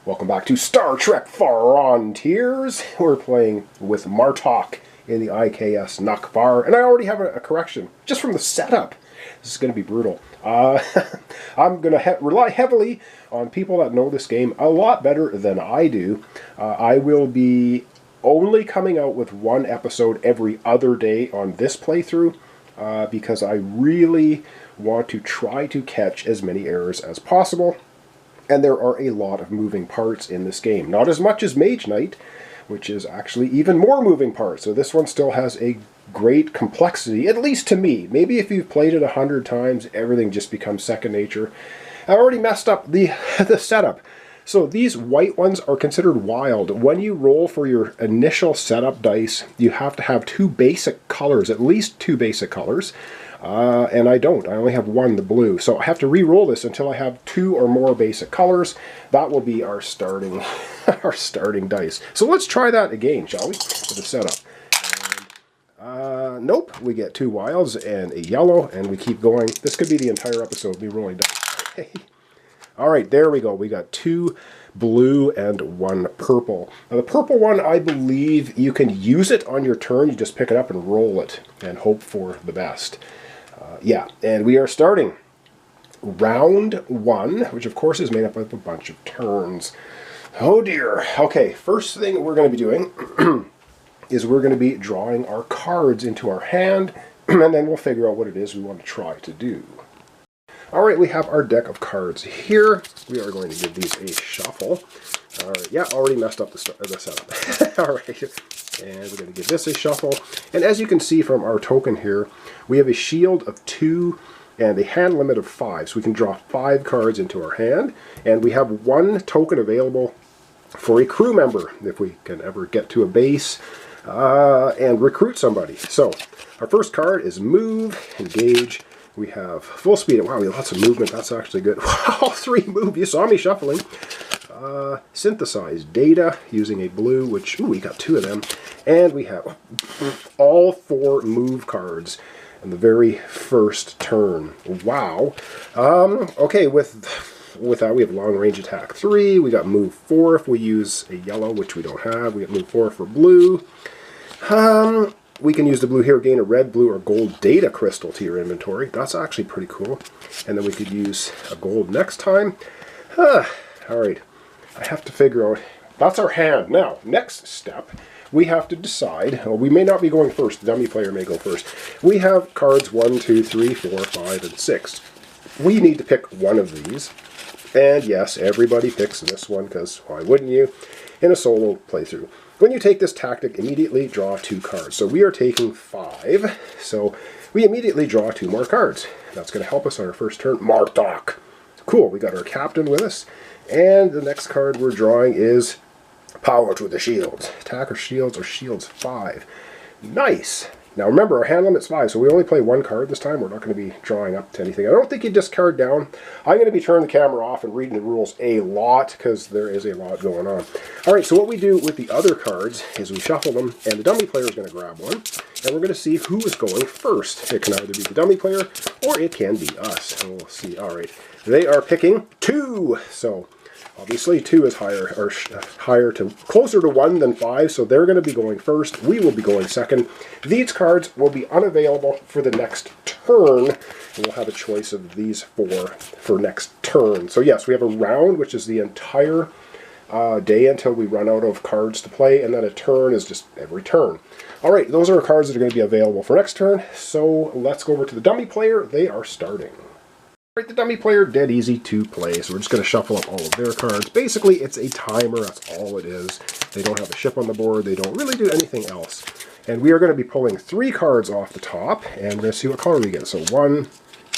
Welcome back to Star Trek Frontiers. We're playing with Martok in the IKS NEGH'VAR, and I already have a correction just from the setup. This is going to be brutal. I'm going to rely heavily on people that know this game a lot better than I do. I will be only coming out with one episode every other day on this playthrough because I really want to try to catch as many errors as possible. And there are a lot of moving parts in this game. Not as much as Mage Knight, which is actually even more moving parts. So this one still has a great complexity, at least to me. Maybe if you've played it 100 times, everything just becomes second nature. I already messed up the setup. So these white ones are considered wild. When you roll for your initial setup dice, you have to have two basic colors, at least two basic colors. And I don't. I only have one, the blue. So I have to re-roll this until I have two or more basic colors. That will be our starting our starting dice. So let's try that again, shall we? With the setup. And, nope. We get two wilds and a yellow, and we keep going. This could be the entire episode, me rolling dice. All right, there we go. We got two blue and one purple. Now the purple one, I believe you can use it on your turn. You just pick it up and roll it and hope for the best. Yeah, and we are starting round one, which of course is made up of a bunch of turns. Oh dear. Okay, first thing we're going to be doing is we're going to be drawing our cards into our hand, and then we'll figure out what it is we want to try to do. Alright, we have our deck of cards here. We are going to give these a shuffle. Alright, yeah, already messed up the setup. Alright, and we're going to give this a shuffle. And as you can see from our token here, we have a shield of 2 and a hand limit of 5. So we can draw 5 cards into our hand. And we have one token available for a crew member, if we can ever get to a base and recruit somebody. So, our first card is Move, Engage. We have full speed. Wow, we have lots of movement. That's actually good. All 3 move. You saw me shuffling. Synthesize data using a blue, which, ooh, we got 2 of them. And we have all 4 move cards in the very first turn. Wow. Okay, with that we have long range attack 3. We got move 4 if we use a yellow, which we don't have. We got move 4 for blue. We can use the blue here, gain a red, blue, or gold data crystal to your inventory. That's actually pretty cool. And then we could use a gold next time. Alright, I have to figure out... That's our hand. Now, next step, we have to decide... Well, we may not be going first. The dummy player may go first. We have cards 1, 2, 3, 4, 5, and 6. We need to pick one of these. And yes, everybody picks this one, because why wouldn't you? In a solo playthrough. When you take this tactic, immediately draw 2 cards. So we are taking 5. So we immediately draw 2 more cards. That's going to help us on our first turn. Martok. Cool, we got our captain with us. And the next card we're drawing is Power to the Shields. Attack or shields 5. Nice. Now remember, our hand limit's 5, so we only play 1 card this time. We're not going to be drawing up to anything. I don't think you discard down. I'm going to be turning the camera off and reading the rules a lot, because there is a lot going on. Alright, so what we do with the other cards is we shuffle them, and the dummy player is going to grab one, and we're going to see who is going first. It can either be the dummy player, or it can be us. And we'll see. Alright, they are picking 2, so... Obviously, 2 is closer to 1 than 5, so they're going to be going first. We will be going second. These cards will be unavailable for the next turn, and we'll have a choice of these 4 for next turn. So yes, we have a round, which is the entire day until we run out of cards to play, and then a turn is just every turn. Alright, those are cards that are going to be available for next turn, so let's go over to the dummy player. They are starting. Right, the dummy player, dead easy to play, so we're just going to shuffle up all of their cards. Basically, it's a timer, that's all it is. They don't have a ship on the board, they don't really do anything else. And we are going to be pulling 3 cards off the top, and we're going to see what color we get. So 1,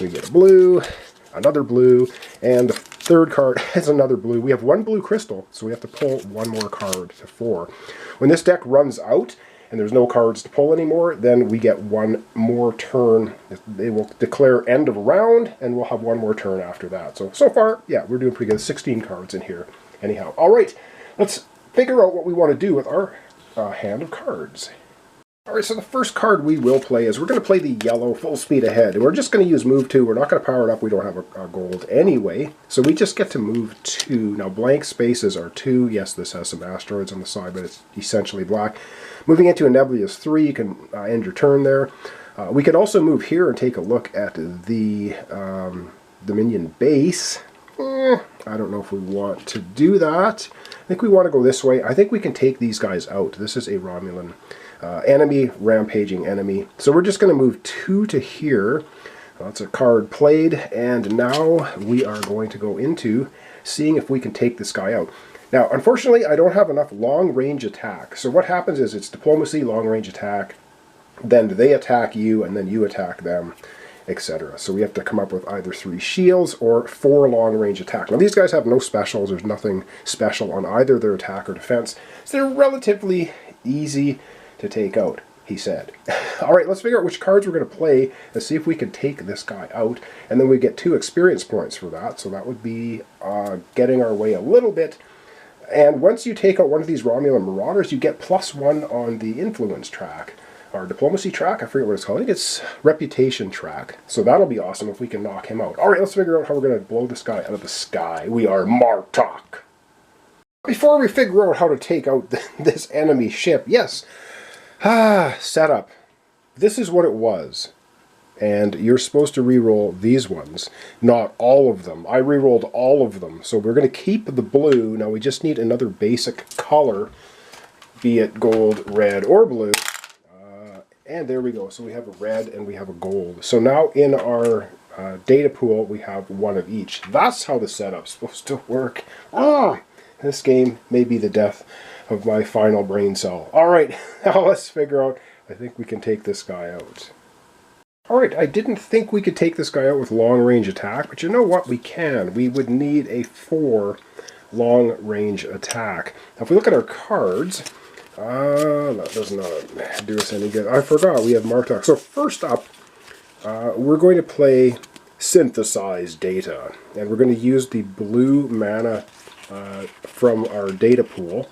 we get a blue, another blue, and the third card is another blue. We have 1 blue crystal, so we have to pull 1 more card to 4. When this deck runs out, and there's no cards to pull anymore, then we get 1 more turn. They will declare end of round, and we'll have 1 more turn after that. So far, yeah, we're doing pretty good. 16 cards in here, anyhow. All right, let's figure out what we want to do with our hand of cards. Alright, so the first card we will play is we're going to play the yellow full speed ahead. And we're just going to use move 2. We're not going to power it up. We don't have a gold anyway. So we just get to move 2. Now blank spaces are 2. Yes, this has some asteroids on the side, but it's essentially black. Moving into a nebula is 3. You can end your turn there. We could also move here and take a look at the Dominion base. I don't know if we want to do that. I think we want to go this way. I think we can take these guys out. This is a Romulan enemy, rampaging enemy. So we're just going to move 2 to here. That's a card played, and now we are going to go into seeing if we can take this guy out. Now, unfortunately, I don't have enough long-range attack. So what happens is it's diplomacy, long-range attack, then they attack you, and then you attack them, etc. So we have to come up with either 3 shields or 4 long-range attack. Now, these guys have no specials. There's nothing special on either their attack or defense. So they're relatively easy to take out, he said. Alright, let's figure out which cards we're going to play and see if we can take this guy out. And then we get 2 experience points for that, so that would be getting our way a little bit. And once you take out one of these Romulan Marauders, you get +1 on the influence track. Or diplomacy track, I forget what it's called. I think it's reputation track. So that'll be awesome if we can knock him out. Alright, let's figure out how we're going to blow this guy out of the sky. We are Martok. Before we figure out how to take out this enemy ship, yes, setup. This is what it was. And you're supposed to reroll these ones. Not all of them. I rerolled all of them. So we're going to keep the blue. Now we just need another basic color. Be it gold, red, or blue. And there we go. So we have a red and we have a gold. So now in our data pool, we have 1 of each. That's how the setup's supposed to work. This game may be the death of my final brain cell. Alright, now let's figure out. I think we can take this guy out. Alright, I didn't think we could take this guy out with long-range attack, but you know what? We can. We would need a 4 long-range attack. Now if we look at our cards, that does not do us any good. I forgot we have Martok. So first up, we're going to play synthesize data. And we're going to use the blue mana from our data pool.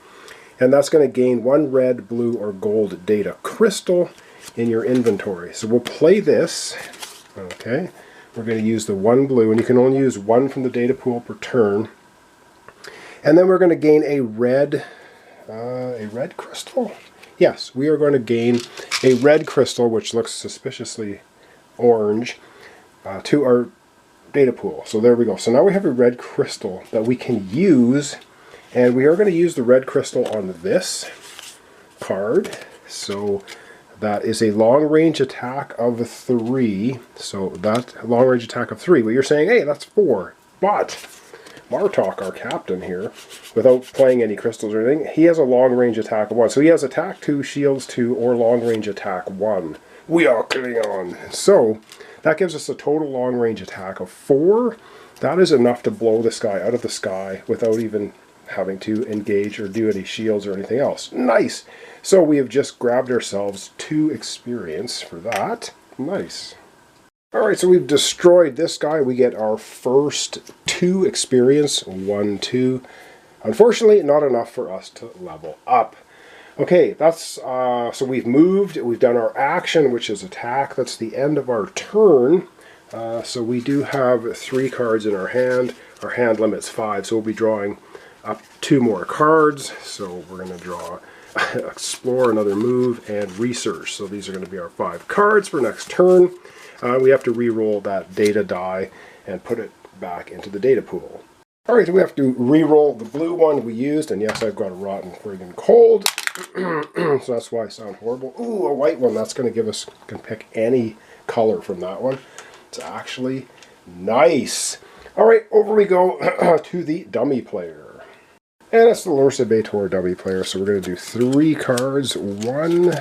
And that's going to gain 1 red, blue, or gold data crystal in your inventory. So we'll play this. Okay. We're going to use the 1 blue, and you can only use 1 from the data pool per turn. And then we're going to gain a red crystal? Yes, we are going to gain a red crystal, which looks suspiciously orange, to our data pool. So there we go. So now we have a red crystal that we can use, and we are going to use the red crystal on this card. So that is a long-range attack of 3. So that long-range attack of 3. But you're saying, hey, that's 4. But Martok, our captain here, without playing any crystals or anything, he has a long-range attack of 1. So he has attack 2, shields 2, or long-range attack 1. We are Klingon. So that gives us a total long-range attack of 4. That is enough to blow this guy out of the sky without even having to engage or do any shields or anything else. Nice! So we have just grabbed ourselves 2 experience for that. Nice. Alright, so we've destroyed this guy. We get our first 2 experience. 1, 2. Unfortunately, not enough for us to level up. Okay, that's so we've moved. We've done our action, which is attack. That's the end of our turn. So we do have 3 cards in our hand. Our hand limit's 5, so we'll be drawing up 2 more cards. So we're going to draw explore, another move, and research. So these are going to be our 5 cards for next turn. We have to re-roll that data die and put it back into the data pool. Alright, so we have to re-roll the blue one we used, and yes, I've got a rotten friggin' cold. So that's why I sound horrible. Ooh, a white one. That's going to give us, can pick any color from that one. It's actually nice. Alright, over we go to the dummy player. And it's the Lursa Baitor dummy player, so we're going to do 3 cards. 1,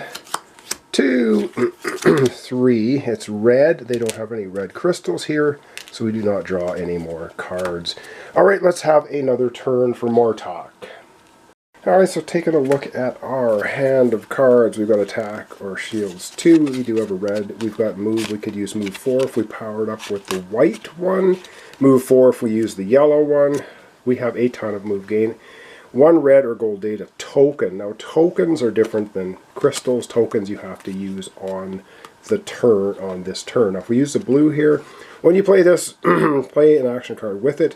2, 3. It's red. They don't have any red crystals here, so we do not draw any more cards. Alright, let's have another turn for Martok. Alright, so taking a look at our hand of cards, we've got attack or shields 2. We do have a red. We've got move. We could use move 4 if we powered up with the white one. Move 4 if we use the yellow one. We have a ton of move gain. 1 red or gold data token. Now tokens are different than crystals. Tokens you have to use on the turn, on this turn. Now if we use the blue here, when you play this, play an action card with it.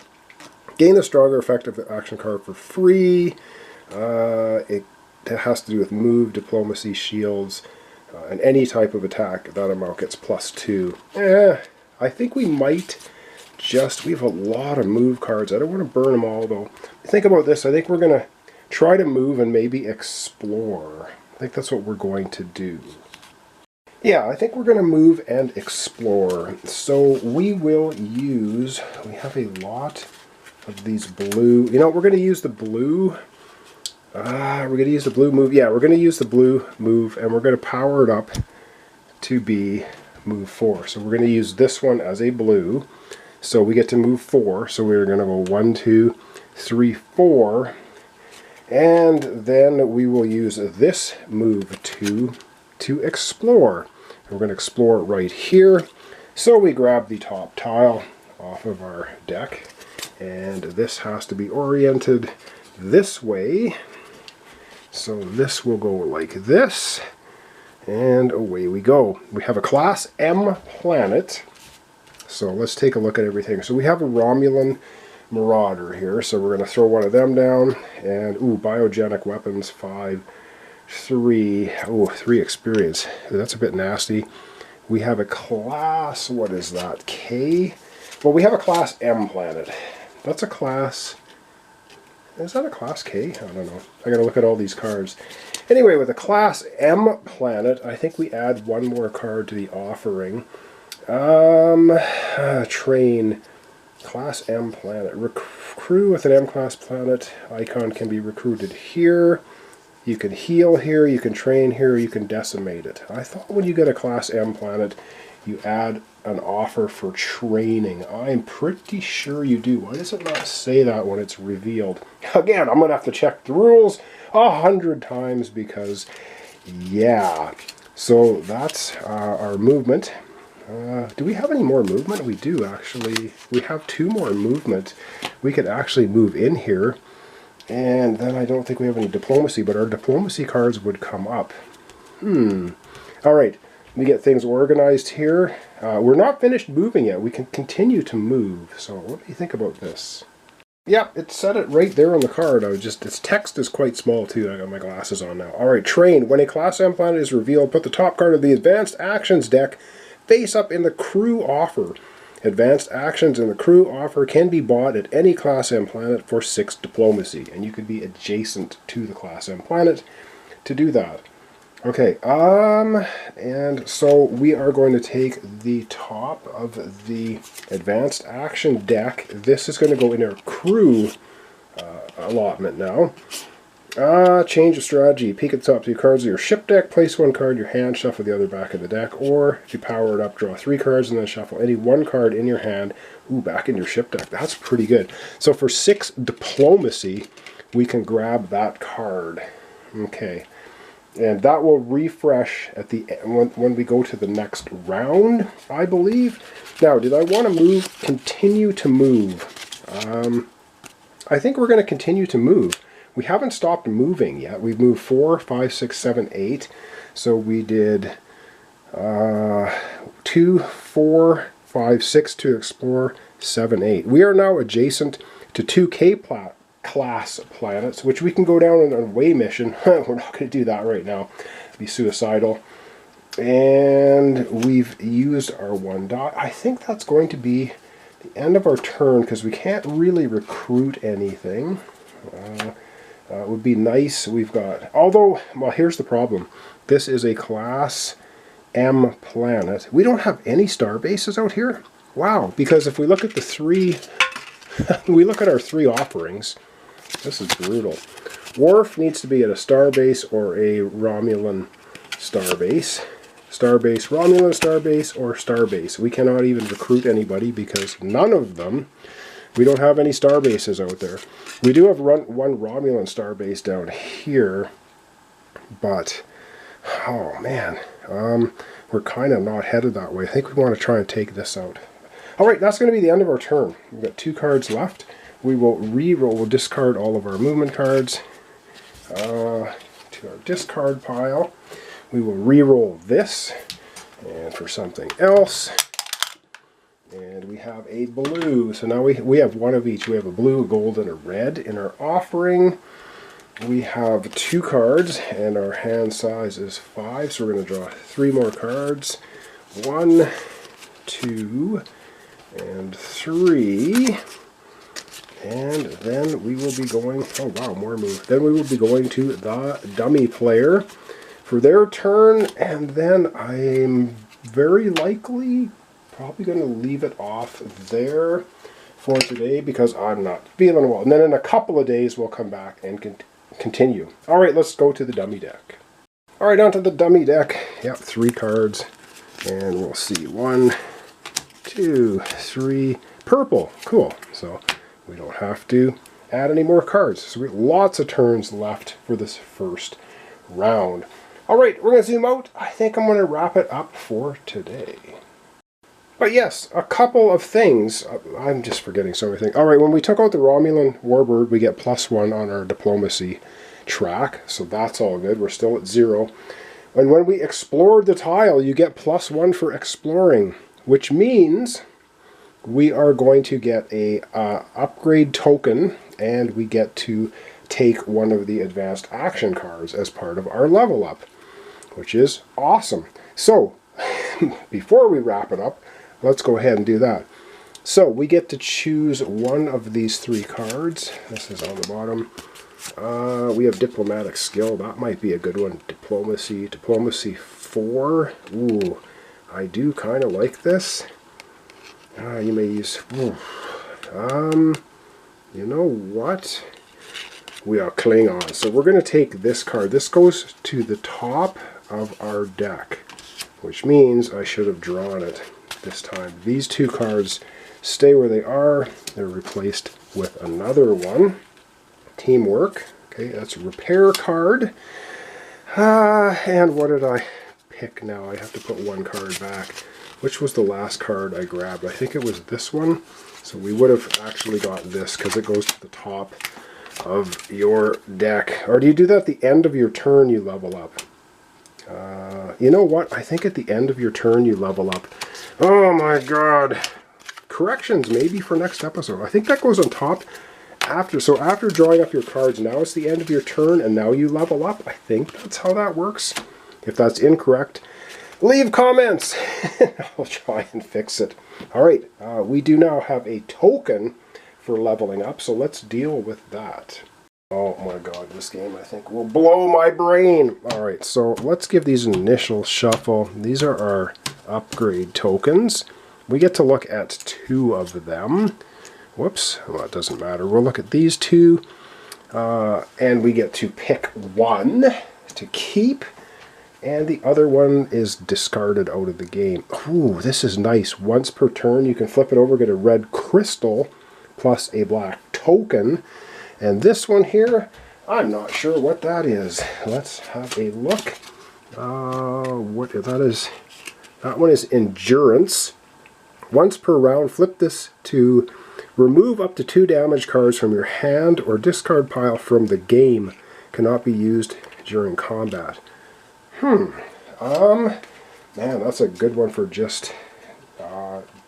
Gain a stronger effect of the action card for free. It has to do with move, diplomacy, shields, and any type of attack. That amount gets +2. I think we might just, we have a lot of move cards. I don't want to burn them all though. Think about this. I think we're going to try to move and maybe explore. I think that's what we're going to do. Yeah, I think we're going to move and explore. So we will use, we have a lot of these blue, you know, we're going to use the blue. We're going to use the blue move. Yeah, we're going to use the blue move, and we're going to power it up to be move 4. So we're going to use this one as a blue. So we get to move 4. So we're going to go 1, 2, 3, 4. And then we will use this move 2 to explore. And we're going to explore right here. So we grab the top tile off of our deck. And this has to be oriented this way. So this will go like this. And away we go. We have a Class M planet. So let's take a look at everything. So we have a Romulan Marauder here. So we're going to throw one of them down. And, ooh, biogenic weapons, 5, 3. Oh, 3 experience. That's a bit nasty. We have a class, what is that, K? Well, we have a Class M planet. That's a class, is that a Class K? I don't know. I gotta look at all these cards. Anyway, with a Class M planet, I think we add one more card to the offering. Train. Class M planet. Recruit with an M class planet. Icon can be recruited here. You can heal here, you can train here, you can decimate it. I thought when you get a Class M planet, you add an offer for training. I'm pretty sure you do. Why does it not say that when it's revealed? Again, I'm going to have to check the rules 100 times because, yeah. So that's our movement. Do we have any more movement? We do, actually. We have 2 more movement. We could actually move in here. And then I don't think we have any diplomacy, but our diplomacy cards would come up. Alright, we get things organized here. We're not finished moving yet. We can continue to move. So what do you think about this? Yep, it said it right there on the card. Its text is quite small too. I got my glasses on now. Alright, train. When a Class M planet is revealed, put the top card of the Advanced Actions deck face up in the crew offer. Advanced actions in the crew offer can be bought at any Class M planet for 6 diplomacy. And you could be adjacent to the Class M planet to do that. Okay, and so we are going to take the top of the advanced action deck. This is going to go in our crew allotment now. Change of strategy. Peek at the top 2 cards of your ship deck. Place 1 card in your hand, shuffle the other back in the deck. Or, if you power it up, draw 3 cards and then shuffle any 1 card in your hand. Ooh, back in your ship deck. That's pretty good. So for 6 diplomacy, we can grab that card. Okay. And that will refresh at the when we go to the next round, I believe. Now, did I want to move? Continue to move. I think we're going to continue to move. We haven't stopped moving yet. We've moved 4, 5, 6, 7, 8. So we did 2, 4, 5, 6 to explore, 7, 8. We are now adjacent to 2 K-class planets, which we can go down on an away mission. We're not going to do that right now. It'd be suicidal. And we've used our 1 dot. I think that's going to be the end of our turn because we can't really recruit anything. It would be nice. We've got, although, well, here's the problem. This is a Class M planet. We don't have any star bases out here. Wow, because if we look at the 3, we look at our 3 offerings. This is brutal. Wharf needs to be at a star base or a Romulan star base. Starbase, Romulan starbase, or starbase. We cannot even recruit anybody because none of them. We don't have any star bases out there. We do have one Romulan star base down here, but oh man, we're kind of not headed that way. I think we want to try and take this out. All right, that's going to be the end of our turn. We've got 2 cards left. we will re-roll, we'll discard all of our movement cards to our discard pile. We will re-roll this, and for something else, and we have a blue. So now we have one of each. We have a blue, a gold, and a red in our offering. We have 2 cards, and our hand size is 5, so we're going to draw 3 more cards. 1, 2, and 3. And then we will be going, oh wow, more move. Then we will be going to the dummy player for their turn, and then I'm very likely probably going to leave it off there for today because I'm not feeling well. And then in a couple of days we'll come back and continue. Alright, let's go to the dummy deck. Alright, onto the dummy deck. Yep, 3 cards. And we'll see. 1, 2, 3. Purple. Cool. So we don't have to add any more cards. So we have lots of turns left for this first round. Alright, we're going to zoom out. I think I'm going to wrap it up for today. But yes, a couple of things. I'm just forgetting so many things. Alright, when we took out the Romulan Warbird, we get +1 on our diplomacy track. So that's all good. We're still at 0. And when we explored the tile, you get +1 for exploring, which means we are going to get a upgrade token, and we get to take one of the advanced action cards as part of our level up, which is awesome. So before we wrap it up, let's go ahead and do that. So we get to choose one of these 3 cards. This is on the bottom. We have diplomatic skill. That might be a good one. Diplomacy 4. Ooh, I do kind of like this. You may use. You know what? We are Klingon. So we're going to take this card. This goes to the top of our deck, which means I should have drawn it this time. These 2 cards stay where they are. They're replaced with another one. Teamwork. Okay, that's a repair card. And what did I pick now? I have to put 1 card back. Which was the last card I grabbed? I think it was this one. So we would have actually got this because it goes to the top of your deck. Or do you do that at the end of your turn you level up? You know what? I think at the end of your turn you level up. Oh my god. Corrections maybe for next episode. I think that goes on top after. So after drawing up your cards, now it's the end of your turn and now you level up. I think that's how that works. If that's incorrect, leave comments. I'll try and fix it. Alright, we do now have a token for leveling up, so let's deal with that. Oh my god, this game I think will blow my brain. Alright, so let's give these an initial shuffle. These are our upgrade tokens. We get to look at 2 of them. Whoops, well it doesn't matter. We'll look at these 2, and we get to pick 1 to keep. And the other one is discarded out of the game. Ooh, this is nice. Once per turn, you can flip it over, get a red crystal, plus a black token. And this one here, I'm not sure what that is. Let's have a look. What that is? That one is endurance. Once per round, flip this to remove up to 2 damage cards from your hand or discard pile from the game. Cannot be used during combat. Man, that's a good one for just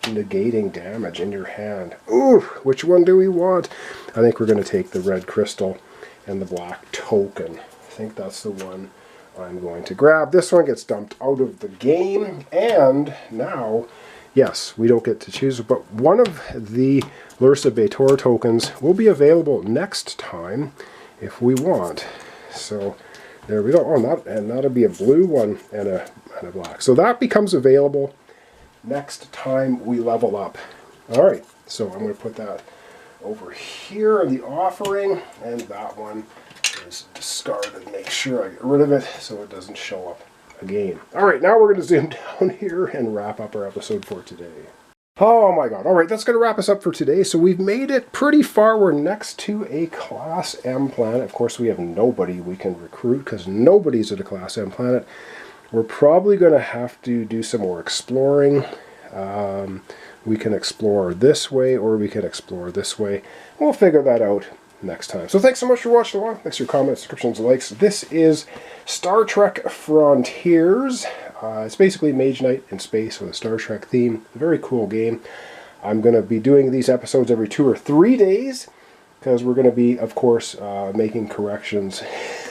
negating damage in your hand. Ooh, which one do we want? I think we're going to take the red crystal and the black token. I think that's the one I'm going to grab. This one gets dumped out of the game, and now, yes, we don't get to choose, but one of the Lursa Betor tokens will be available next time if we want. So there we go. Oh, and that'll be a blue one and a black. So that becomes available next time we level up. All right, so I'm going to put that over here in the offering, and that one is discarded. Make sure I get rid of it so it doesn't show up again. All right, now we're going to zoom down here and wrap up our episode for today. Oh my god. Alright, that's going to wrap us up for today. So we've made it pretty far. We're next to a Class M planet. Of course, we have nobody we can recruit because nobody's at a Class M planet. We're probably going to have to do some more exploring. we can explore this way or we can explore this way. We'll figure that out next time. So thanks so much for watching along. Thanks for your comments, subscriptions, likes. This is Star Trek Frontiers. It's basically Mage Knight in space with a Star Trek theme. A very cool game. I'm going to be doing these episodes every 2 or 3 days because we're going to be, of course, making corrections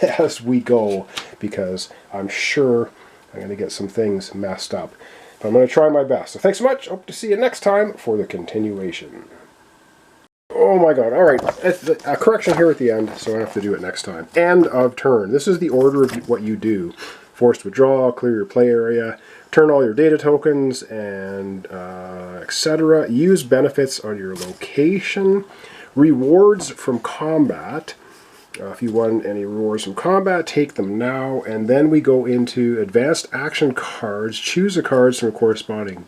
as we go, because I'm sure I'm going to get some things messed up. But I'm going to try my best. So thanks so much. Hope to see you next time for the continuation. Oh my god, alright, a correction here at the end, so I have to do it next time. End of turn. This is the order of what you do. Forced withdrawal, clear your play area, turn all your data tokens, and etc. Use benefits on your location. Rewards from combat. If you won any rewards from combat, take them now. And then we go into advanced action cards. Choose the cards from a corresponding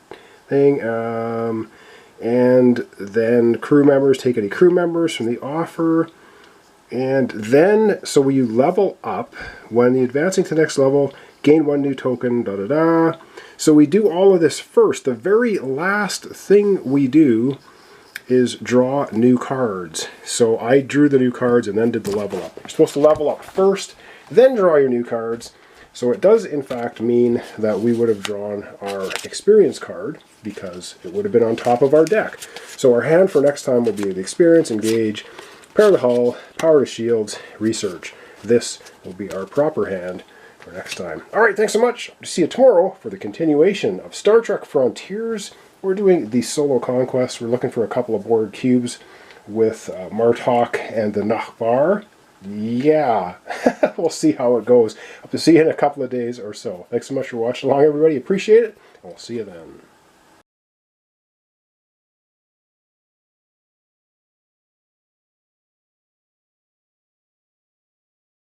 thing. And then crew members, take any crew members from the offer. And then, so you level up. When advancing to the next level, gain 1 new token, da-da-da. So we do all of this first. The very last thing we do is draw new cards. So I drew the new cards and then did the level up. You're supposed to level up first, then draw your new cards. So it does, in fact, mean that we would have drawn our experience card because it would have been on top of our deck. So our hand for next time will be the experience, engage, pair the hull, power to shields, research. This will be our proper hand for next time. All right, thanks so much. See you tomorrow for the continuation of Star Trek Frontiers. We're doing the solo conquest. We're looking for a couple of board cubes with Martok and the NEGH'VAR. Yeah, we'll see how it goes. Hope to see you in a couple of days or so. Thanks so much for watching along, everybody. Appreciate it, and we'll see you then.